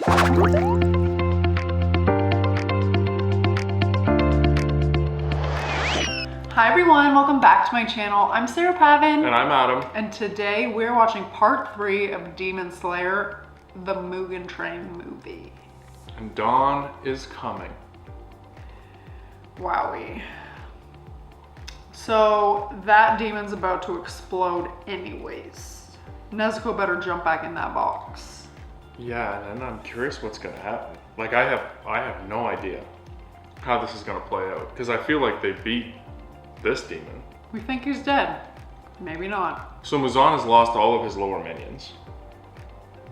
Hi everyone, welcome back to my channel. I'm Sarah Pavan. And I'm Adam. And today we're watching part 3 of Demon Slayer, the Mugen Train movie. And dawn is coming. Wowie. So that demon's about to explode anyways. Nezuko better jump back in that box. Yeah, and I'm curious what's gonna happen. Like I have no idea how this is gonna play out. Because I feel like they beat this demon. We think he's dead. Maybe not. So Muzan has lost all of his lower minions.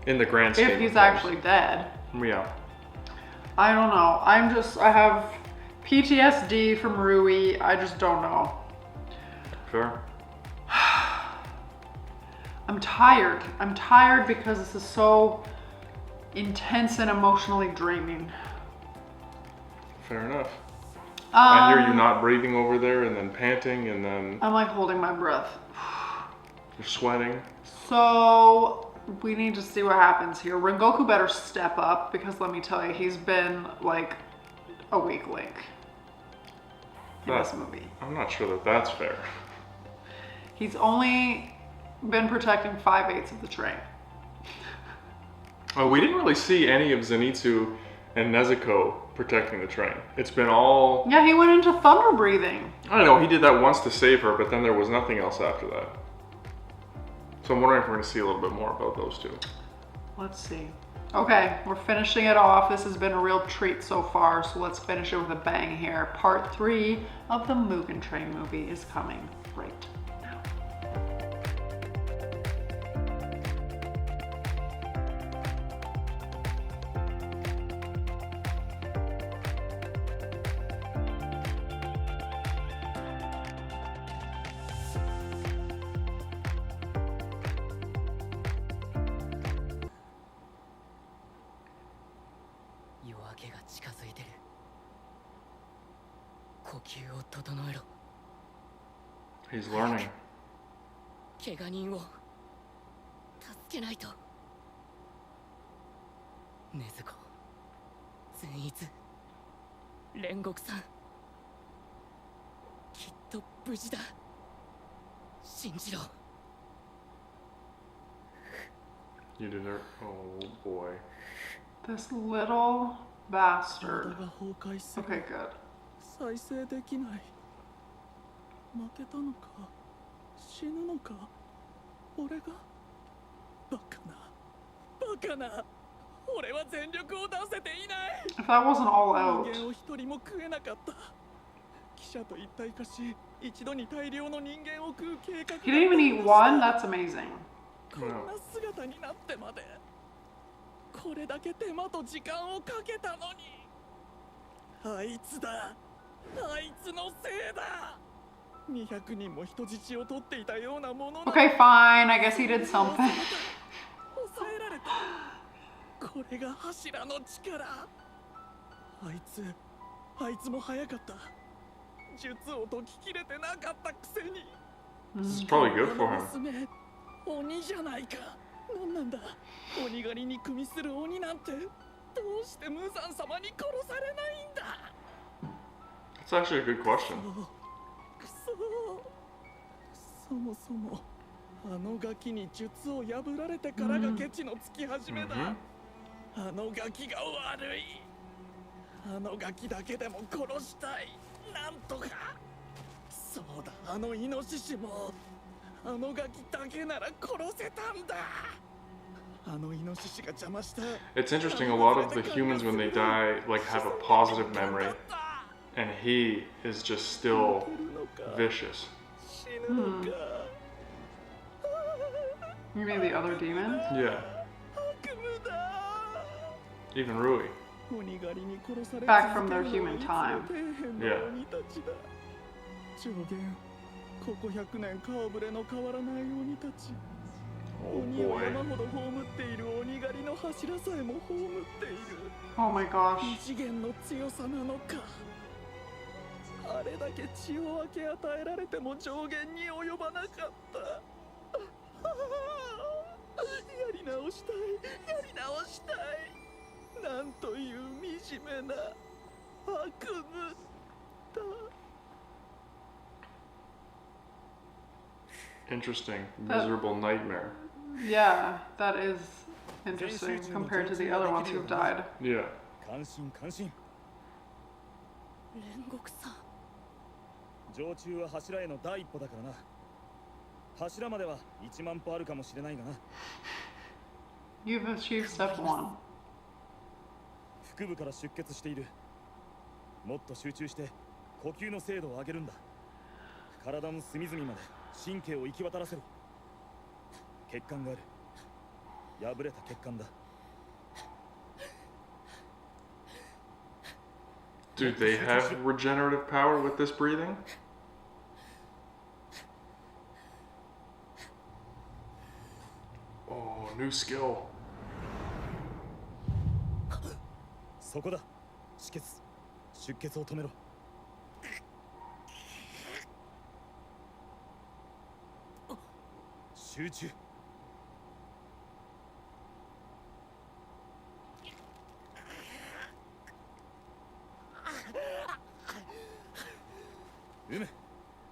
In the grand scheme. If he's actually dead. Yeah. I don't know. I have PTSD from Rui. I just don't know. Fair. I'm tired. I'm tired because this is so intense and emotionally draining. Fair enough. I hear you not breathing over there and then panting and then... I'm like holding my breath. You're sweating. So we need to see what happens here. Rengoku better step up because let me tell you, he's been like a weak link in this movie. I'm not sure that that's fair. He's only been protecting 5/8 of the train. Oh, we didn't really see any of Zenitsu and Nezuko protecting the train. It's been all... Yeah, he went into thunder breathing. I don't know, he did that once to save her, but then there was nothing else after that. So I'm wondering if we're gonna see a little bit more about those two. Let's see. Okay, we're finishing it off. This has been a real treat so far, so let's finish it with a bang here. Part 3 of the Mugen Train movie is coming right now. He's learning. 怪我人を助けないと。禰豆子、善逸、煉獄さん、きっと無事だ。信じろ。You deserve... Oh boy. This little bastard. Okay, good. 再生できない。負けたのか死ぬのか俺がバカな俺は全力を出せていない。 If that wasn't all out. 人間を一人も食えなかった。記者と一体化し一度に大量の人間を食う計画。 He didn't even eat one? That's amazing. こんな姿になってまでこれだけ手間と時間をかけたのにあいつだあいつのせいだ。200人も人質を取っていたようなもの。 Okay, fine. I guess he did something. 抑えられた。これが柱の力。あいつも早かった。術を解ききれてなかったくせに。 This is probably good for him. 娘、鬼じゃないか。なんなんだ。鬼狩りに組みする鬼なんてどうして無惨様に殺されないんだ。 That's actually a good question. そもそもあのガキに術を破られてからがケチのつき始めだ。あのガキが悪い。あのガキだけでも殺したい。なんとか。そうだ、あのイノシシもあのガキだけなら殺せたんだ。あのイノシシが邪魔した。 It's interesting, a lot of the humans when they die like have a positive memory. And he is just still vicious. You mean the other demon? Yeah. Even Rui. Back from their human time. Yeah. 上限ここ100年顔ぶれの変わらない鬼たち。 Oh 鬼を boy. 山ほど葬っている鬼狩りの柱さえも葬っている。 Oh my gosh. 異次元の強さなのか。あれだけ血を分け与えられても上限に及ばなかった。やり直したい。なんという惨めな悪夢だ。 Interesting. Miserable nightmare. Yeah, that is interesting compared to the other ones who've died. Yeah. 感心感心。煉獄さん。常駐は柱への第一歩だからな。柱までは1万歩あるかもしれないがな。 You've achieved step 1. 腹部から出血している。もっと集中して呼吸の精度を上げるんだ。体の隅々まで神経を行き渡らせろ。血管がある。破れた血管だ。 Do they have regenerative power with this breathing? Oh, new skill. そこだ。止血。出血を止めろ。集中。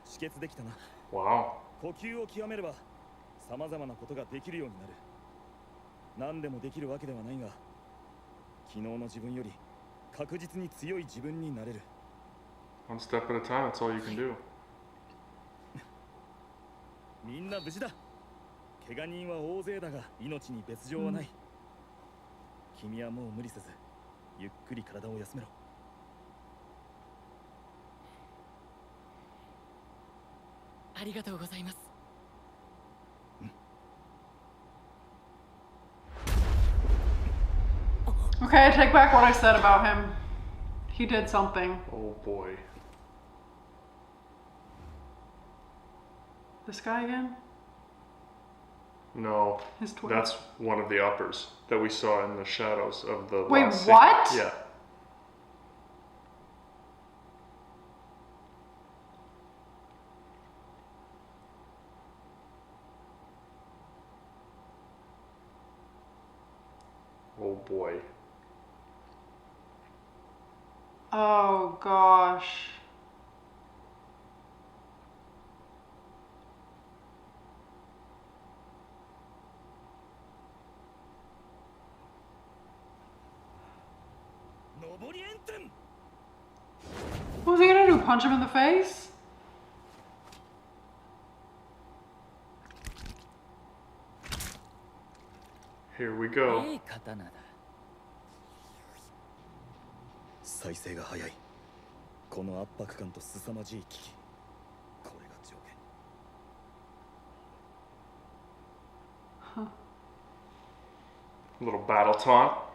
止血できたな。 Wow. 呼吸を極めれば様々なことができるようになる。何でもできるわけではないが、昨日の自分より確実に強い自分になれる。 One step at a time, that's all you can do. みんな無事だ。怪我人は大勢だが命に別状はない。君はもう無理せず、ゆっくり体を休めろ。 ありがとうございます。 Okay, I take back what I said about him. He did something. Oh boy. This guy again? No, His twin. that's one of the uppers that we saw in the shadows of the Wait, last what? scene. Yeah. Oh boy. Oh gosh. What was he gonna do? Punch him in the face? Here we go. いい刀だ。再生が早い。この圧迫感と凄まじい危機。これが条件。 A little battle taunt.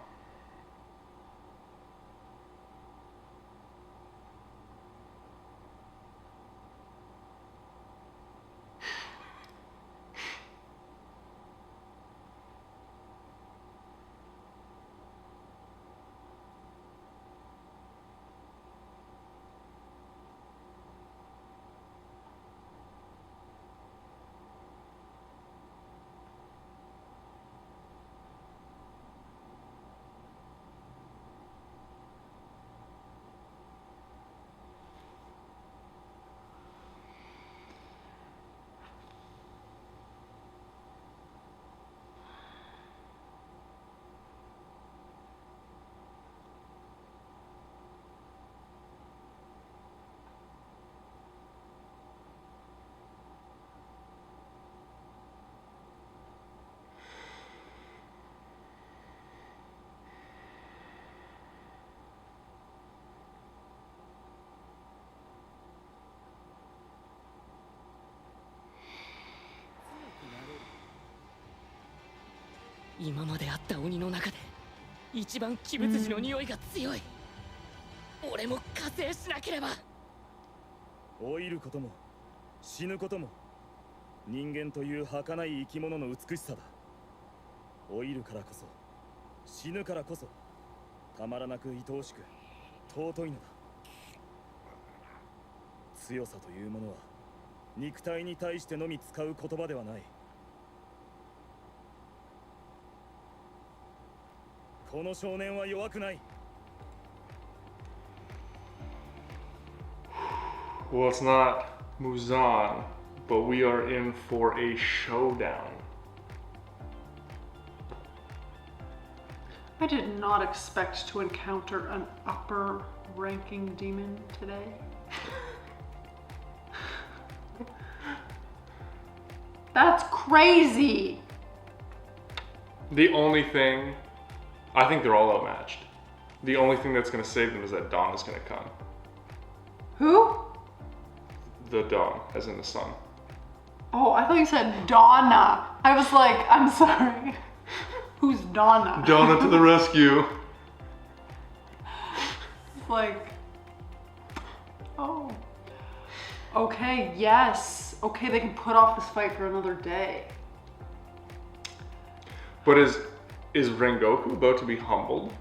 「今まで会った鬼の中で一番鬼物児の匂いが強い。俺も加勢しなければ。老いることも死ぬことも人間という儚い生き物の美しさだ。老いるからこそ死ぬからこそたまらなく愛おしく尊いのだ。強さというものは肉体に対してのみ使う言葉ではない。この少年は弱くない。 Well, it's not Muzan, but we are in for a showdown. I did not expect to encounter an upper ranking demon today. That's crazy. The only thing, I think they're all outmatched. The only thing that's going to save them is that dawn is going to come. Who? The dawn, as in the sun. Oh, I thought you said Donna. I was like, I'm sorry. Who's Donna? Donna to the rescue. It's like, oh. Okay, yes. Okay, they can put off this fight for another day. But is Rengoku about to be humbled?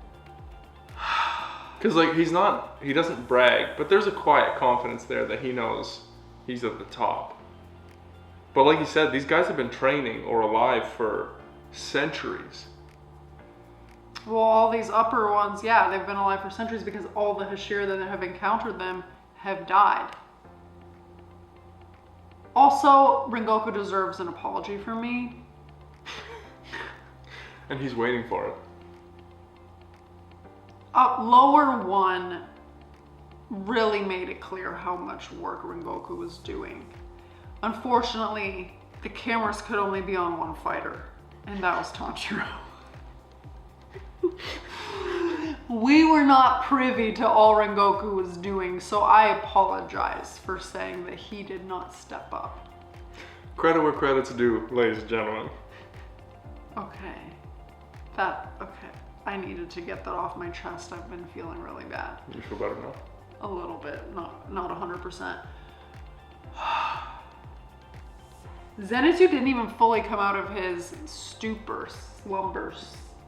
Because like he doesn't brag, but there's a quiet confidence there that he knows he's at the top. But like you said, these guys have been training or alive for centuries. Well, all these upper ones, yeah, they've been alive for centuries because all the Hashira that have encountered them have died. Also, Rengoku deserves an apology from me. And he's waiting for it. Lower one really made it clear how much work Rengoku was doing. Unfortunately, the cameras could only be on one fighter, and that was Tanjiro. We were not privy to all Rengoku was doing, so I apologize for saying that he did not step up. Credit where credit's due, ladies and gentlemen. Okay. Okay. I needed to get that off my chest. I've been feeling really bad. You feel better now? A little bit, not 100%. Zenitsu didn't even fully come out of his stupor, slumber,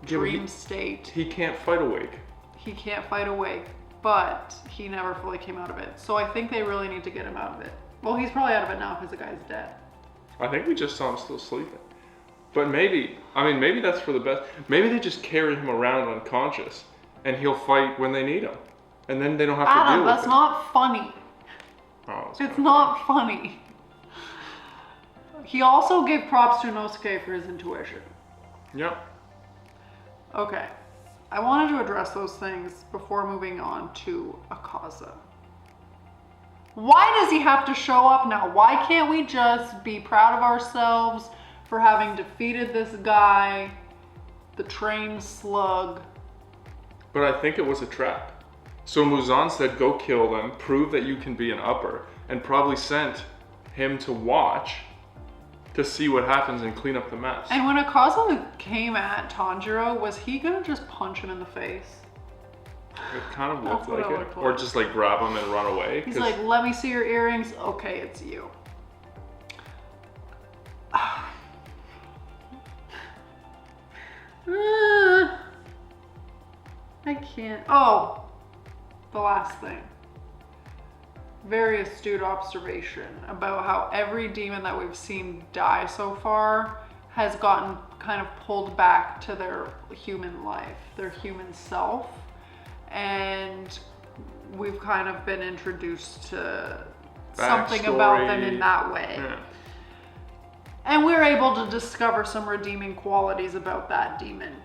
dream state. He can't fight awake. He can't fight awake, but he never fully came out of it. So I think they really need to get him out of it. Well, he's probably out of it now because the guy's dead. I think we just saw him still sleeping. But maybe that's for the best. Maybe they just carry him around unconscious and he'll fight when they need him. And then they don't have to deal with it. That's not funny. Oh, it's not funny. He also gave props to Inosuke for his intuition. Yep. Okay. I wanted to address those things before moving on to Akaza. Why does he have to show up now? Why can't we just be proud of ourselves for having defeated this guy, the train slug? But I think it was a trap. So Muzan said, go kill them, prove that you can be an upper, and probably sent him to watch to see what happens and clean up the mess. And when Akaza came at Tanjiro, was he gonna just punch him in the face? It kind of looked That's like what it. looked Or like. just like grab him and run away. He's like, let me see your earrings. Okay, it's you. I can't. Oh, the last thing. Very astute observation about how every demon that we've seen die so far has gotten kind of pulled back to their human life, their human self. And we've kind of been introduced to something about them in that way. Yeah. And we're able to discover some redeeming qualities about that demon.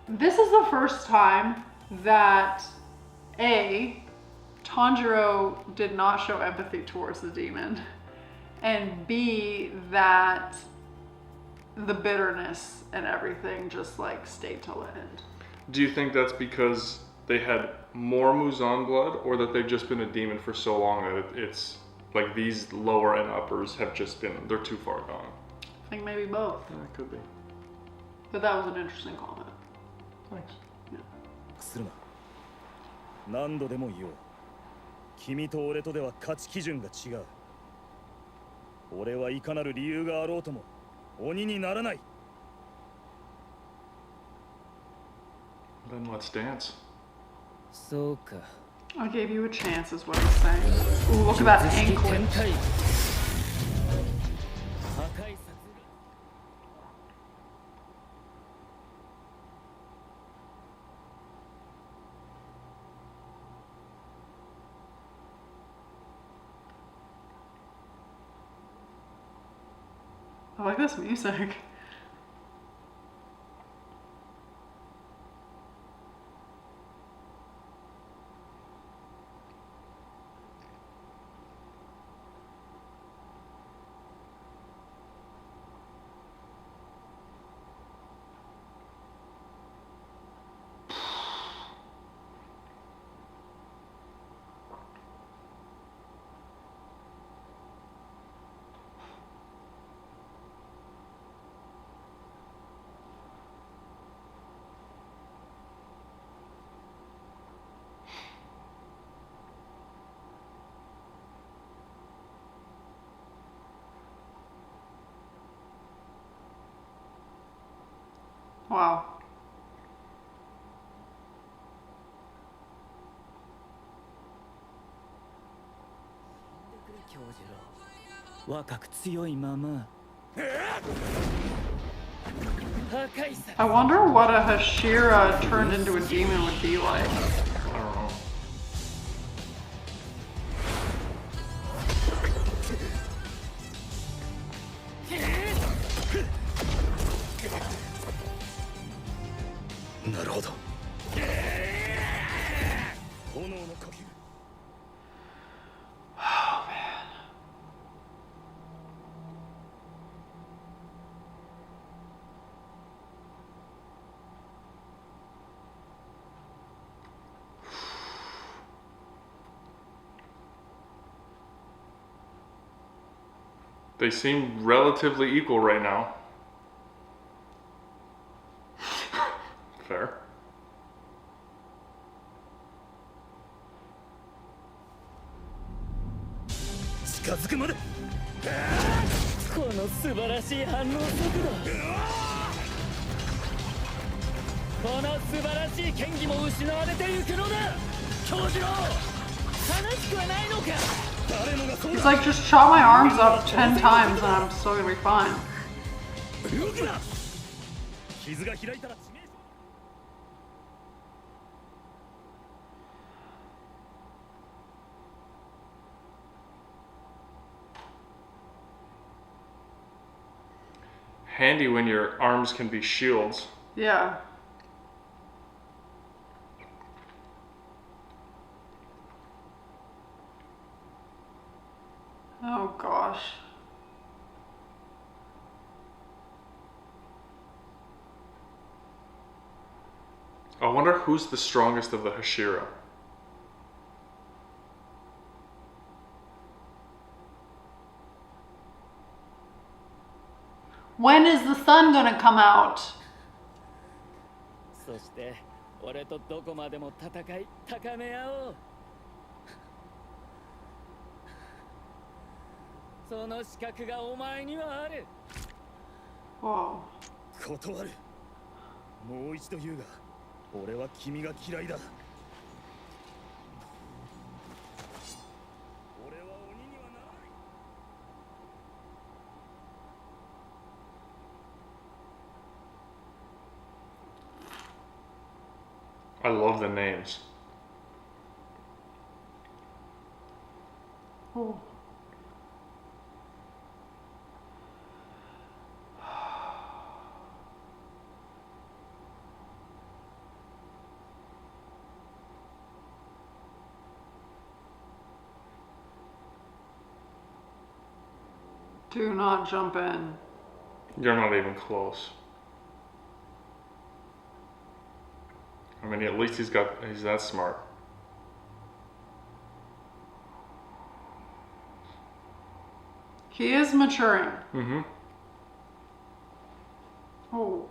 This is the first time that Tanjiro did not show empathy towards the demon, and B, that the bitterness and everything just like stayed till the end. Do you think that's because they had more Muzan blood, or that they've just been a demon for so long that it's like these lower and uppers have just been, they're too far gone? I think maybe both. Yeah, it could be. But that was an interesting comment. Thanks. するな。何度でも言おう。君と俺とでは価値基準が違う。俺はいかなる理由があろうとも鬼にならない。 Then let's dance. そうか。 I gave you a chance is what I'm saying. Ooh, look at that anklet. 破壊殺 Ooh, I like this music. Wow. I wonder what a Hashira turned into a demon would be like. I don't know. Oh man. They seem relatively equal right now. Fair. It's like just chop my arms up 10 times and I'm still gonna be fine. Handy when your arms can be shields. Yeah. Oh gosh. I wonder who's the strongest of the Hashira. When is the sun gonna come out? そして俺とどこまでも戦い高め合おう。その資格がお前にはある。 Whoa. 断る。もう一度言うが、俺は君が嫌いだ。俺は鬼にはならない。 I love the names. Oh. Do not jump in. You're not even close. I mean, at least he's that smart. He is maturing. Mm-hmm. Oh.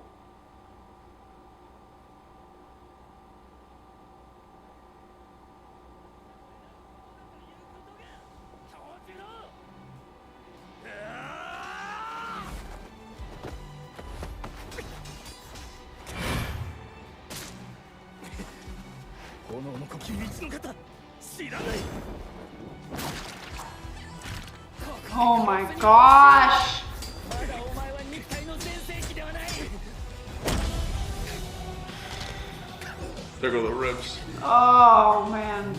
Oh my gosh! There go the ribs. Oh man.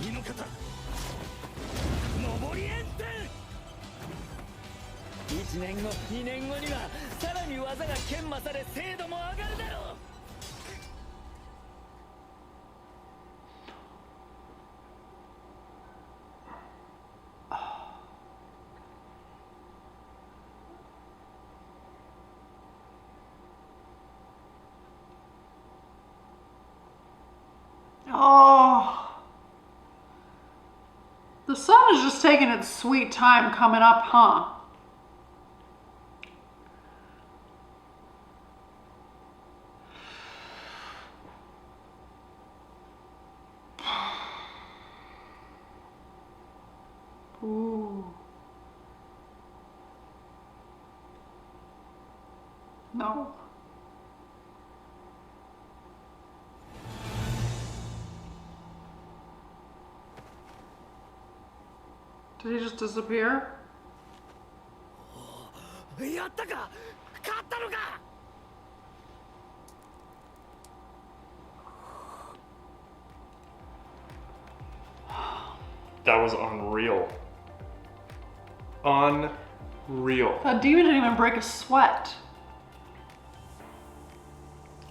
1年後2年後にはさらに技が研磨され精度も上がるだろう。Oh. The sun is just taking its sweet time coming up, huh? Ooh. No. Did he just disappear? やったか、勝ったのか。That was unreal. Unreal. That demon didn't even break a sweat.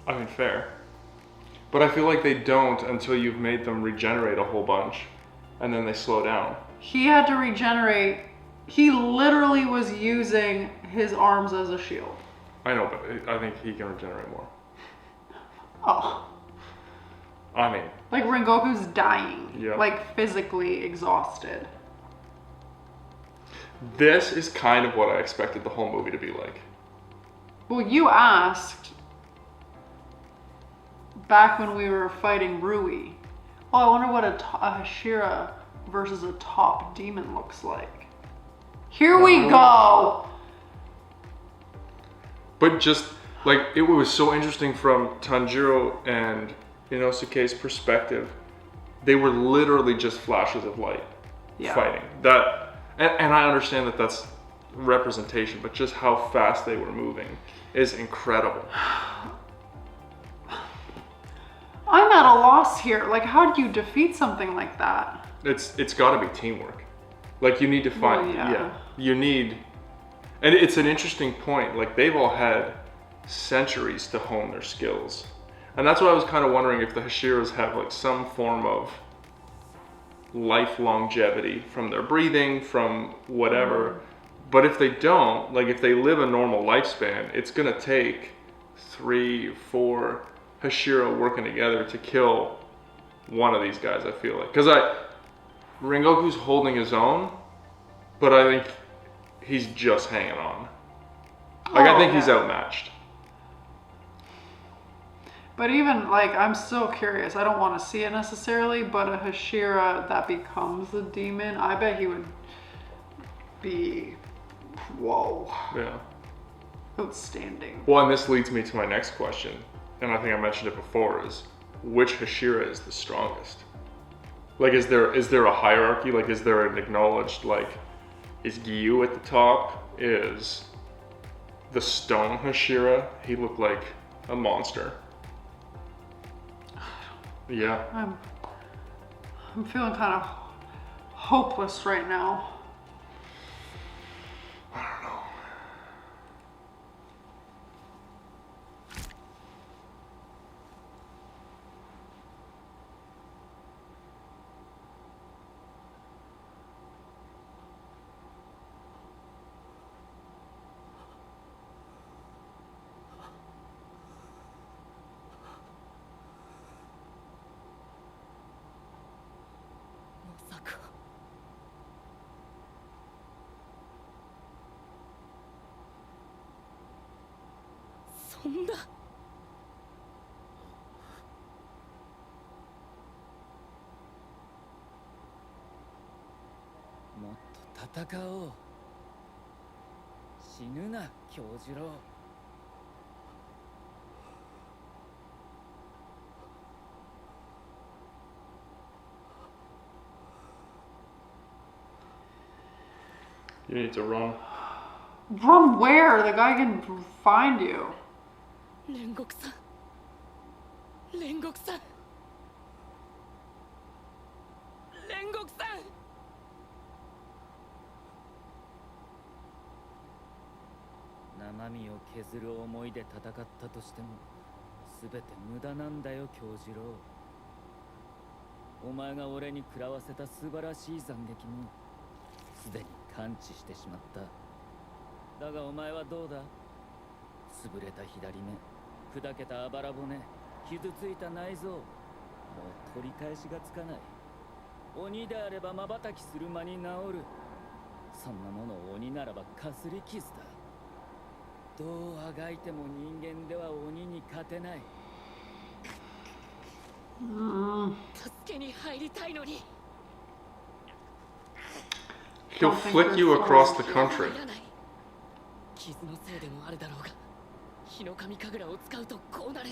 I mean, fair. But I feel like they don't until you've made them regenerate a whole bunch. And then they slow down. He had to regenerate. He literally was using his arms as a shield. I know, but I think he can regenerate more. Oh. I mean... Like Rengoku's dying. Yeah. Like physically exhausted. This is kind of what I expected the whole movie to be like. Well, you asked back when we were fighting Rui. Oh, I wonder what a Hashira versus a top demon looks like. Here we go! But just, like, it was so interesting from Tanjiro and Inosuke's perspective. They were literally just flashes of light fighting. That, and I understand that that's representation, but just how fast they were moving is incredible. I'm at a loss here. Like, how do you defeat something like that? It's got to be teamwork. Like, you need to find, Well, yeah. You need, and it's an interesting point. Like, they've all had centuries to hone their skills. And that's what I was kind of wondering, if the Hashiras have like some form of life longevity from their breathing, from whatever. But if they don't, like if they live a normal lifespan, it's gonna take 3, 4 Hashira working together to kill one of these guys, I feel like. Because Rengoku's holding his own, but I think he's just hanging on. Like, I think he's outmatched. But even, like, I'm still curious. I don't want to see it necessarily, but a Hashira that becomes a demon, I bet he would be, whoa, Yeah. outstanding. Well, and this leads me to my next question, and I think I mentioned it before, is which Hashira is the strongest? Like, is there a hierarchy? Like, is there an acknowledged, like, is Gyu at the top? Is the stone Hashira? He looked like a monster. Yeah. I'm feeling kind of hopeless right now. I don't know.もっと戦おう。死ぬな、京次郎。You need to run. Run where? The guy can find you. 煉獄さん。煉獄さん。煉獄さん。身を削る思いで戦ったとしても全て無駄なんだよ京次郎。お前が俺に食らわせた素晴らしい斬撃もすでに感知してしまった。だがお前はどうだ。潰れた左目、砕けたあばら骨、傷ついた内臓、もう取り返しがつかない。鬼であれば瞬きする間に治る。そんなものを鬼ならばかすり傷だ。どうあがいても人間では鬼に勝てない。助けに入りたいのに。 He'll flick you across the country. 傷のせいでもあるだろうが、日の神神楽を使うとこうなる。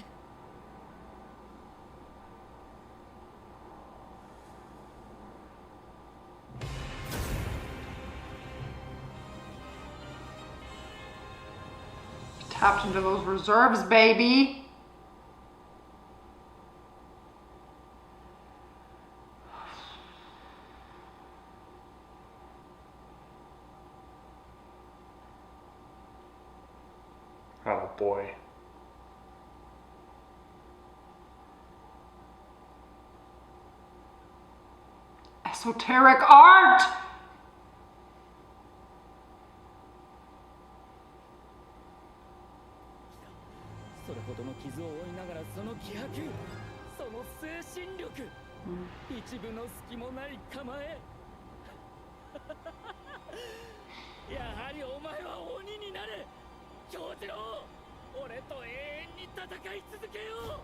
Tapped into those reserves, baby. Oh boy. Esoteric art! それほどの傷を負いながらその気迫、その精神力、一部の隙もない構え。やはりお前は鬼になれ京次郎。俺と永遠に戦い続けよう。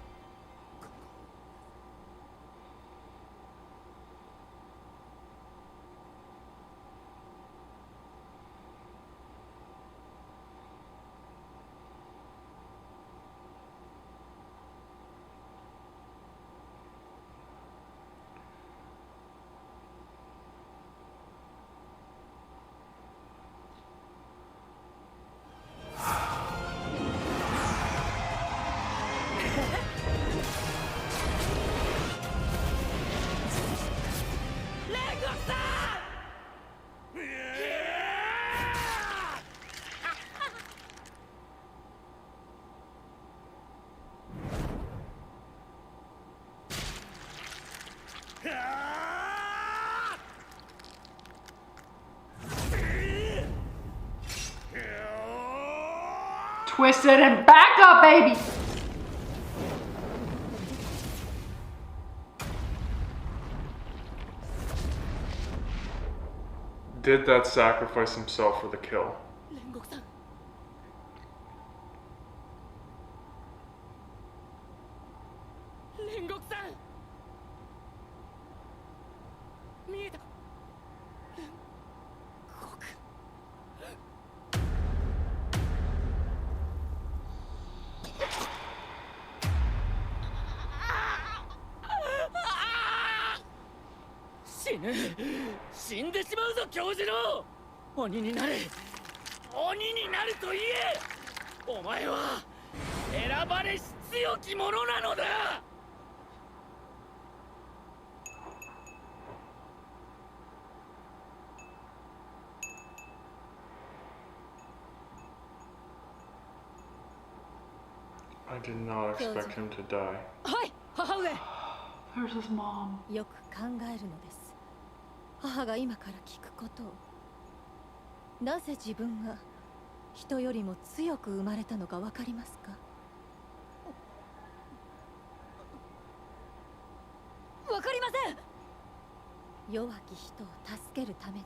Twist it and back up, baby! Did that sacrifice himself for the kill? 煉獄さん。煉獄さん。見えた。煉獄。死ぬ。死んでしまうぞ京次郎。鬼になれ。鬼になると言え。お前は選ばれし強き者なのだ。I did not expect him to die. はい、母上。 There's his mom. よく考えるのです。母が今から聞くことを。なぜ自分が人よりも強く生まれたのかわかりますか？わかりません。弱き人を助けるためです。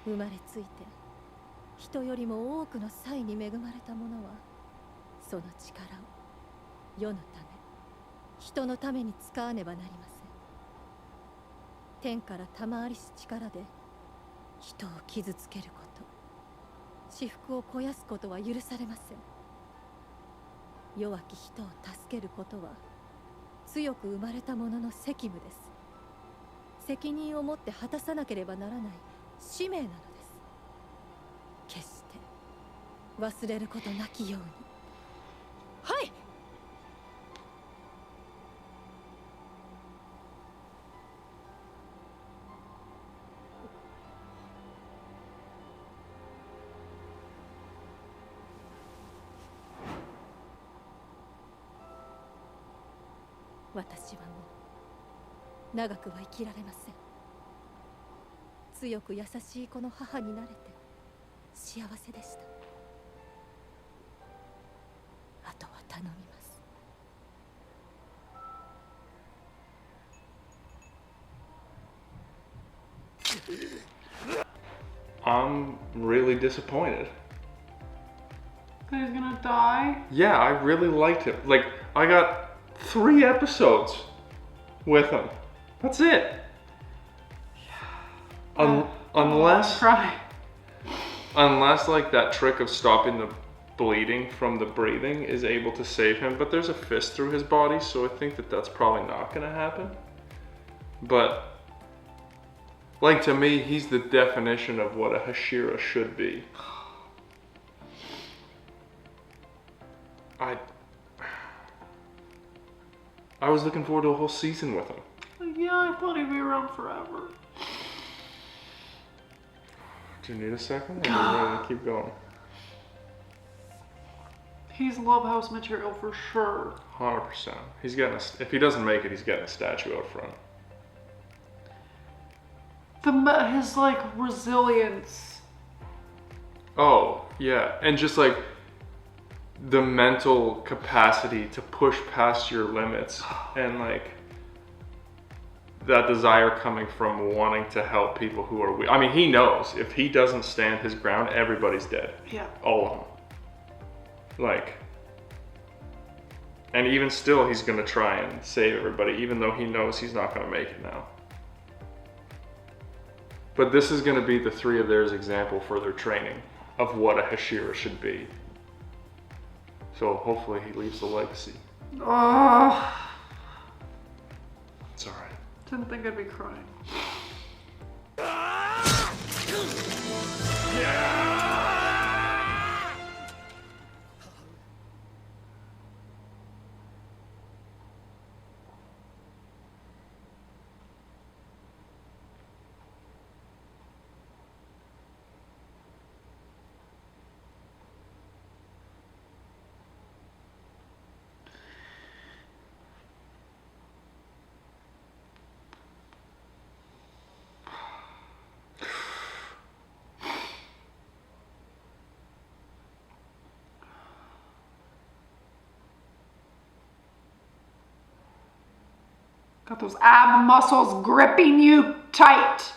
生まれついて人よりも多くの才に恵まれた者はその力を世のため人のために使わねばなりません。天から賜りし力で人を傷つけること、私腹を肥やすことは許されません。弱き人を助けることは強く生まれた者の責務です。責任を持って果たさなければならない使命なのです。決して忘れることなきように。はい。私はもう長くは生きられません。強く優しい子の母になれて幸せでした。あとは頼みます。I'm really disappointed. He's gonna die? Yeah, I really liked him. Like, I got 3 episodes with him. That's it. Unless, Cry. unless like that trick of stopping the bleeding from the breathing is able to save him, but there's a fist through his body, so I think that that's probably not gonna happen. But like, to me, he's the definition of what a Hashira should be. I was looking forward to a whole season with him. Yeah, I thought he'd be around forever. Do you need a second? Or are you ready to keep going? He's Love House material for sure. 100%. He's getting if he doesn't make it, he's getting a statue out front. His like resilience. Oh, yeah. And just like the mental capacity to push past your limits and like that desire coming from wanting to help people who are weak. I mean, he knows if he doesn't stand his ground, everybody's dead. Yeah. All of them. Like, and even still, he's gonna try and save everybody, even though he knows he's not gonna make it now. But this is gonna be the 3 of theirs example for their training of what a Hashira should be. So hopefully he leaves a legacy. Oh, It's alright. didn't think I'd be crying. Got those ab muscles gripping you tight.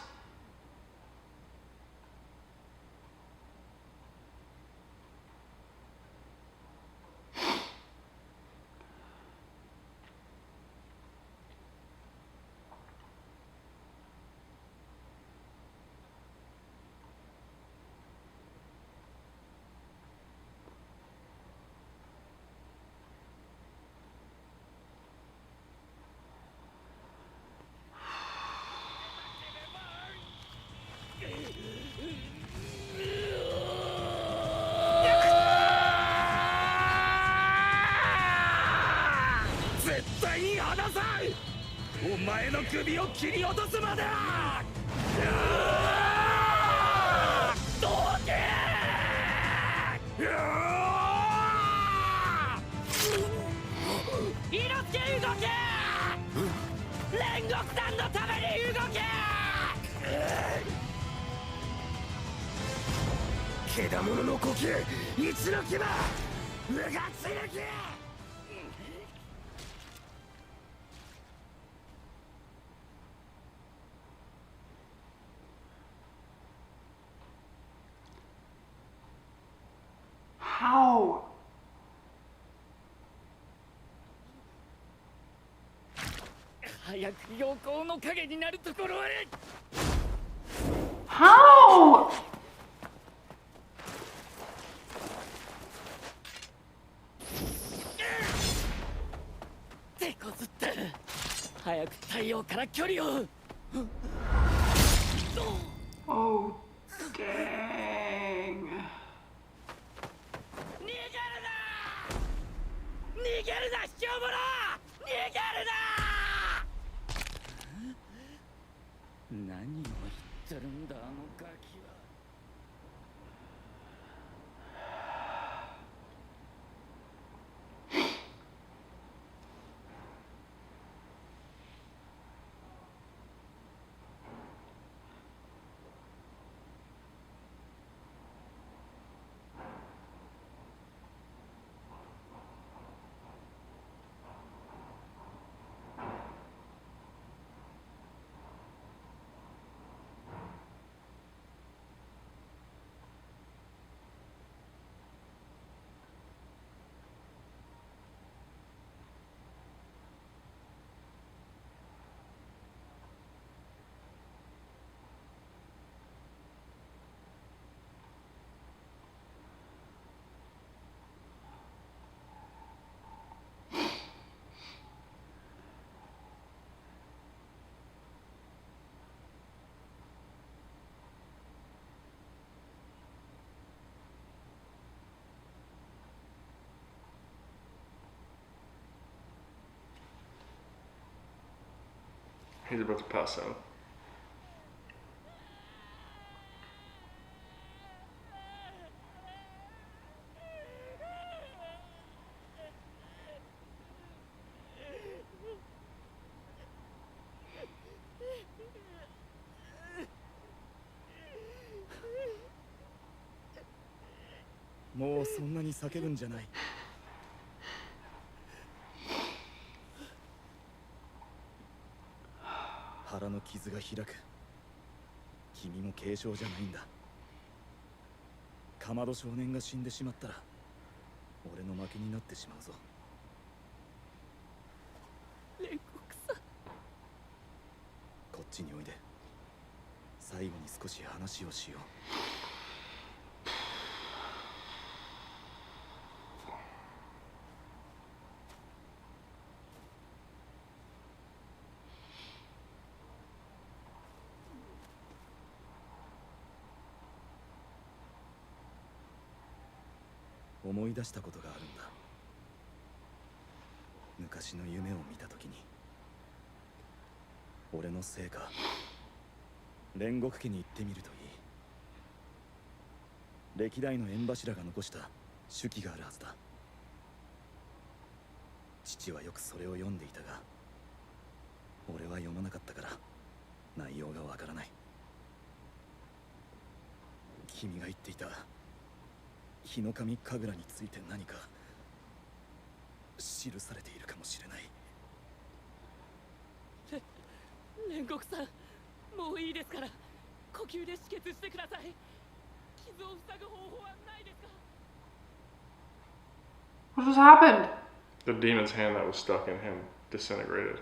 How? How? 手こずった早く太陽から距離を Oh, dang. 逃げるな卑怯者逃げるな何を言ってるんだあのガキは He's about to pass out.もうそんなに叫ぶんじゃない。腹の傷が開く。君も軽傷じゃないんだ。かまど少年が死んでしまったら俺の負けになってしまうぞ。煉獄さん。こっちにおいで。最後に少し話をしよう。思い出したことがあるんだ。昔の夢を見たときに、俺のせいか煉獄家に行ってみるといい。歴代の縁柱が残した手記があるはずだ。父はよくそれを読んでいたが、俺は読まなかったから内容がわからない。君が言っていた日の神神楽について何か記されているかもしれない。煉獄さん、もういいですから呼吸で止血してください。傷を塞ぐ方法はないですか？ What just happened? The demon's hand that was stuck in him disintegrated.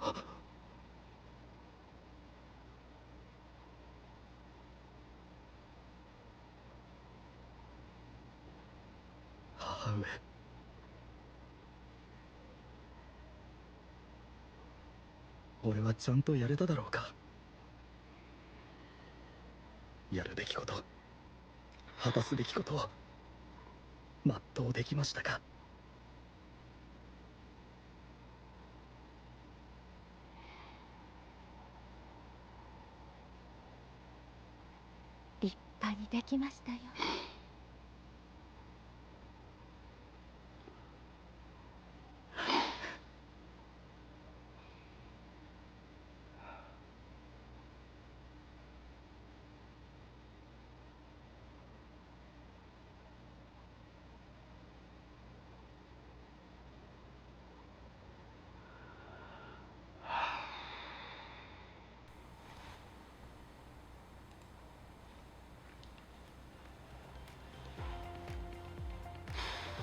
Haruo. 母上。俺はちゃんとやれただろうか。やるべきこと、果たすべきことを全うできましたか。立派にできましたよ。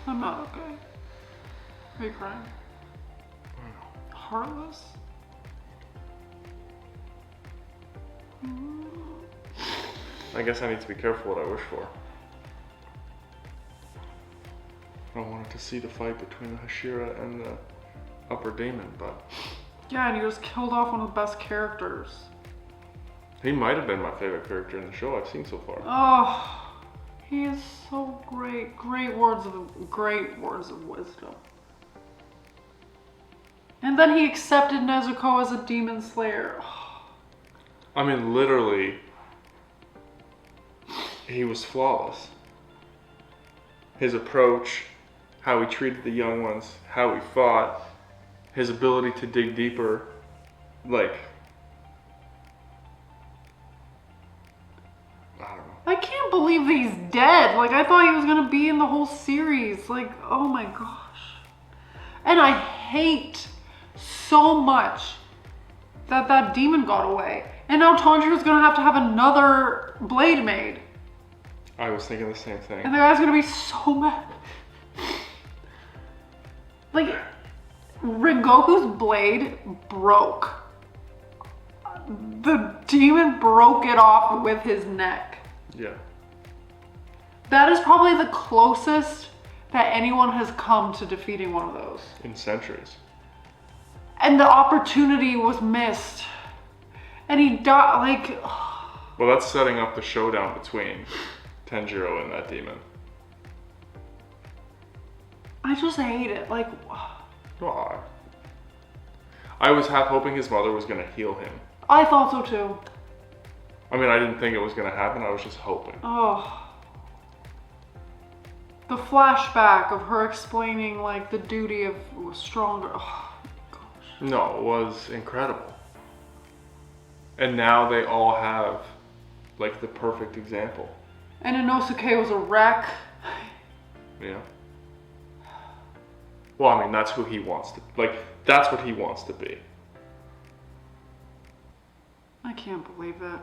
I'm not okay. Are you crying? Heartless? I guess I need to be careful what I wish for. I wanted to see the fight between the Hashira and the upper demon, but Yeah, and you just killed off one of the best characters. he might have been my favorite character in the show I've seen so far. Oh, he is so great. Great words of wisdom. And then he accepted Nezuko as a demon slayer. I mean, literally, he was flawless. His approach, how he treated the young ones, how he fought, his ability to dig deeper, like, I don't know. I can't believe that he's dead. Like, I thought he was gonna be in the whole series. Like, oh my gosh. And I hate so much that that demon got away. And now Tanjiro's gonna have to have another blade made. I was thinking the same thing. And the guy's gonna be so mad. Like, Rengoku's blade broke. The demon broke it off with his neck. Yeah. That is probably the closest that anyone has come to defeating one of those. In centuries. And the opportunity was missed. And he died, like... Well, that's setting up the showdown between Tanjiro and that demon. I just hate it, like... Well, I was half hoping his mother was going to heal him. I thought so too. I mean, I didn't think it was going to happen, I was just hoping. Oh. The flashback of her explaining, like, the duty of stronger... Oh, gosh. No, it was incredible. And now they all have, like, the perfect example. And Inosuke was a wreck. Yeah. Well, I mean, that's who he wants to... Like, that's what he wants to be. I can't believe it.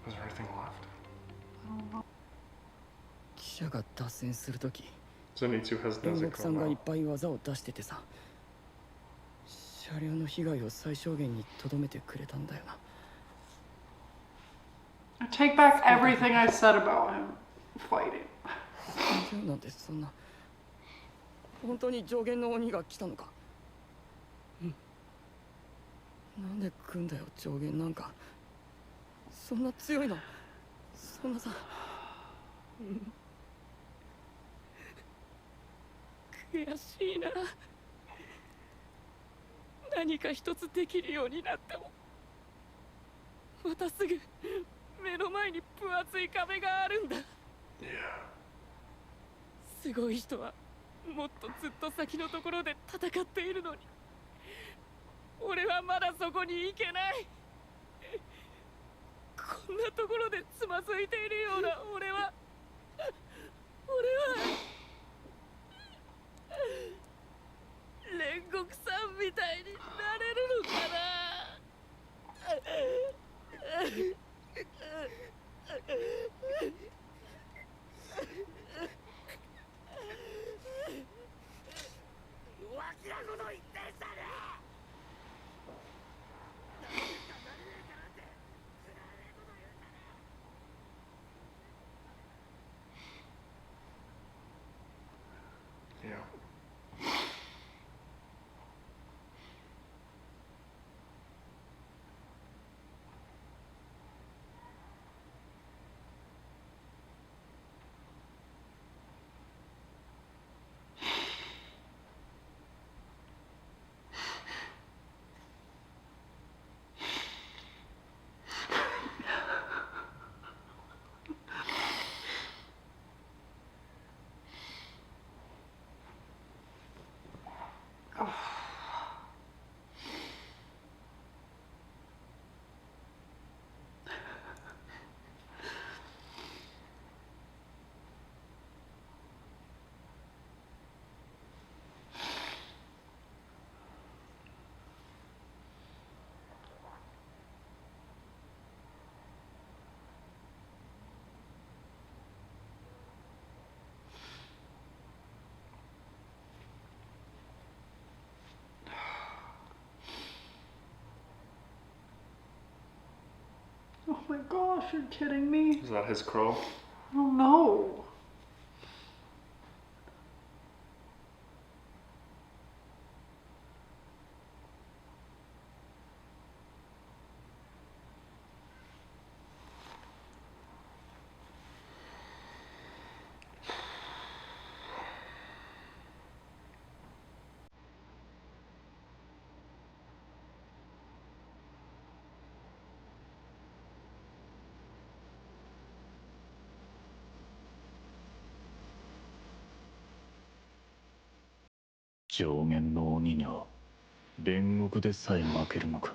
Was there anything left? I don't know. 記者が脱線するとき、 Zenitsu has 煉獄さ Nezuko んがいっ now. ぱい技を出しててさ、車両の被害を最小限にとどめてくれたんだよな。 I take back everything I said about him fighting. 戦場なんてそんな、本当に上限の鬼が来たのか。なんで来んだよ上限なんか。そんな強いの。そんなさ。悔しいな。何か一つできるようになっても、またすぐ目の前に分厚い壁があるんだ。すごい人はもっとずっと先のところで戦っているのに、俺はまだそこに行けない。こんなところでつまずいているような俺は煉獄さんみたいになれるのかな。わきなこと言ってんじゃねえ。my gosh, you're kidding me? Is that his crow? Oh no.上限の鬼には煉獄でさえ負けるのか。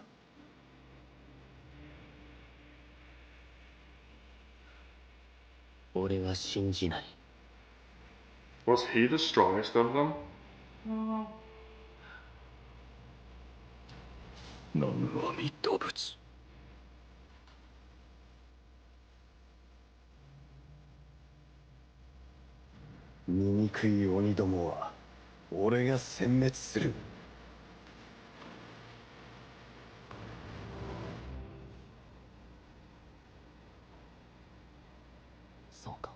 俺は信じない。 Was he the strongest of them? 南無阿弥陀仏。醜い鬼どもは俺が殲滅する。そうか。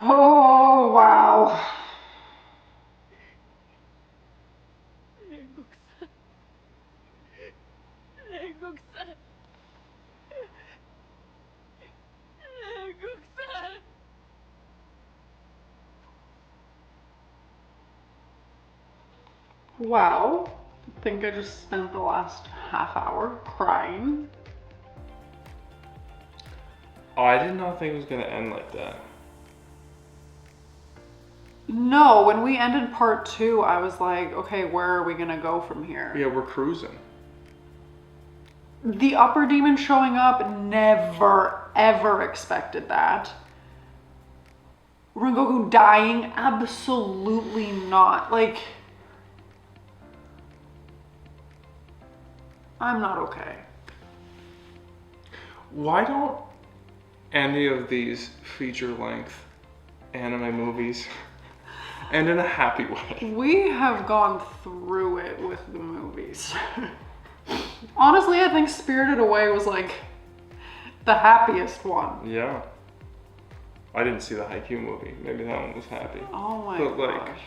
Oh, wow. 煉獄さん。煉獄さん。 Wow. I think I just spent the last half hour crying. Oh, I did not think it was gonna end like that. No, when we ended part 2, I was like, okay, where are we gonna go from here? Yeah, we're cruising. The upper demon showing up, never, ever expected that. Rengoku dying, absolutely not. Like, I'm not okay. Why don't any of these feature-length anime movies end in a happy way? We have gone through it with the movies. Honestly, I think Spirited Away was like the happiest one. Yeah. I didn't see the Haikyuu movie. Maybe that one was happy. Oh my But, gosh.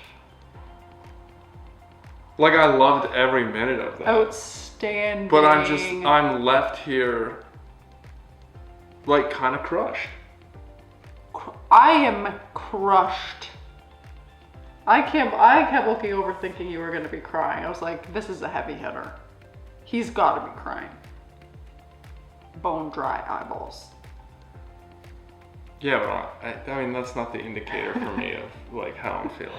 Like I loved every minute of that. Outstanding. But I'm left here like kind of crushed. I am crushed. I kept looking over thinking you were gonna be crying. I was like, this is a heavy hitter. He's gotta be crying. Bone dry eyeballs. Yeah, but I mean that's not the indicator for me of like how I'm feeling.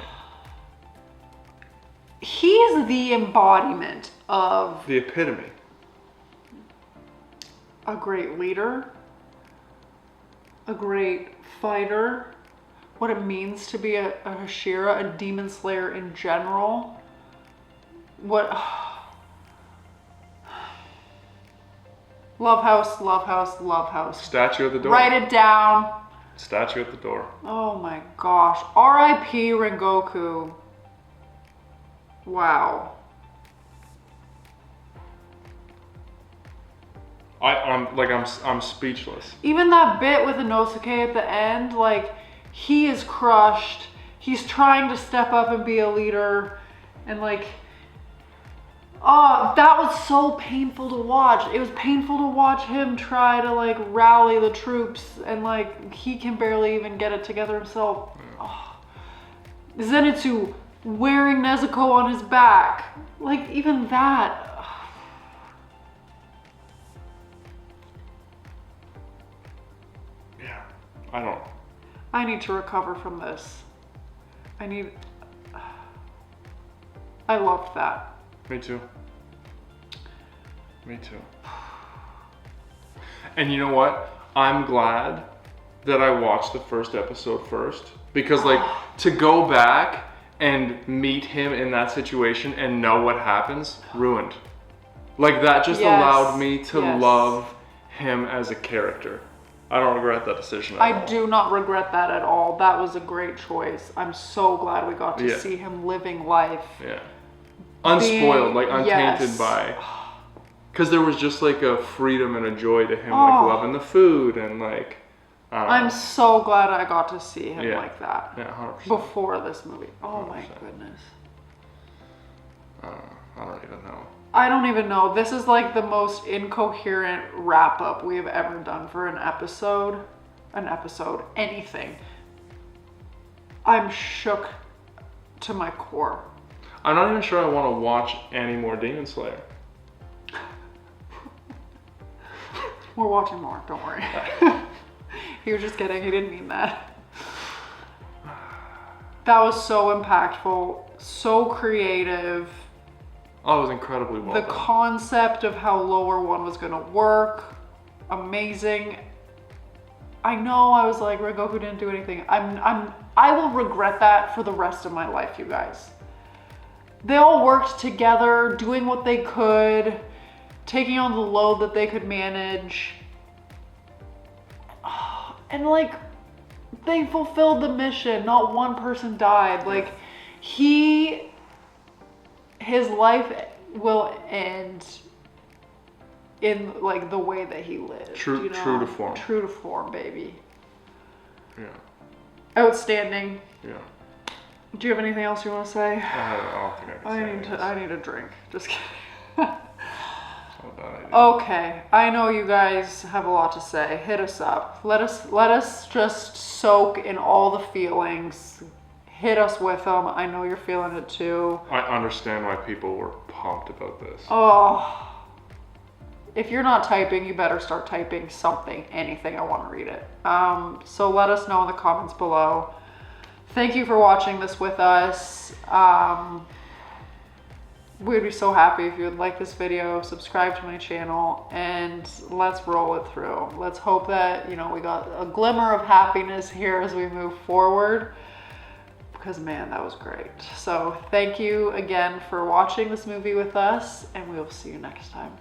He's the embodiment of The epitome. a great leader, a great fighter, what it means to be a Hashira, a demon slayer in general. What Love house, love house, love house. Statue at the door. Write it down. Statue at the door. Oh my gosh. R.I.P. Rengoku. Wow. I'm speechless. Even that bit with Inosuke at the end, like, he is crushed. He's trying to step up and be a leader. And like, oh, that was so painful to watch. It was painful to watch him try to like rally the troops and like he can barely even get it together himself. Oh. Zenitsu wearing Nezuko on his back. Like even that. Yeah, I don't. I need to recover from this. I loved that. Me too. Me too. And you know what? I'm glad that I watched the first episode first, because like to go back and meet him in that situation and know what happens, ruined. Like that just allowed me to love him as a character. I don't regret that decision at all. I do not regret that at all. That was a great choice. I'm so glad we got to see him living life. Yeah. Unspoiled, like untainted by. Because there was just like a freedom and a joy to him, like loving the food and like. I'm so glad I got to see him like that. Yeah, 100%. Before this movie. Oh 100%. my goodness. I don't even know. I don't even know. This is like the most incoherent wrap up we have ever done for an episode. Anything. I'm shook to my core. I'm not even sure I want to watch any more Demon Slayer. We're watching more, don't worry. He was just kidding, he didn't mean that. That was so impactful, so creative. Oh, it was incredibly well done. The concept of how lower one was gonna work, amazing. I know I was like, Rengoku didn't do anything. I will regret that for the rest of my life, you guys. They all worked together, doing what they could, taking on the load that they could manage. And like, they fulfilled the mission. Not one person died. Like, his life will end in like the way that he lived. True to form. True to form, baby. Yeah. Outstanding. Yeah. Do you have anything else you want to say? I don't think I can say I need a drink. Just kidding. It's not a bad idea. Okay, I know you guys have a lot to say. Hit us up. Let us just soak in all the feelings. Hit us with them. I know you're feeling it too. I understand why people were pumped about this. Oh, if you're not typing, you better start typing something, anything. I want to read it. So let us know in the comments below. Thank you for watching this with us. We'd be so happy if you would like this video, subscribe to my channel, and let's roll it through. Let's hope that, you know, we got a glimmer of happiness here as we move forward, because man, that was great. So thank you again for watching this movie with us, and we will see you next time.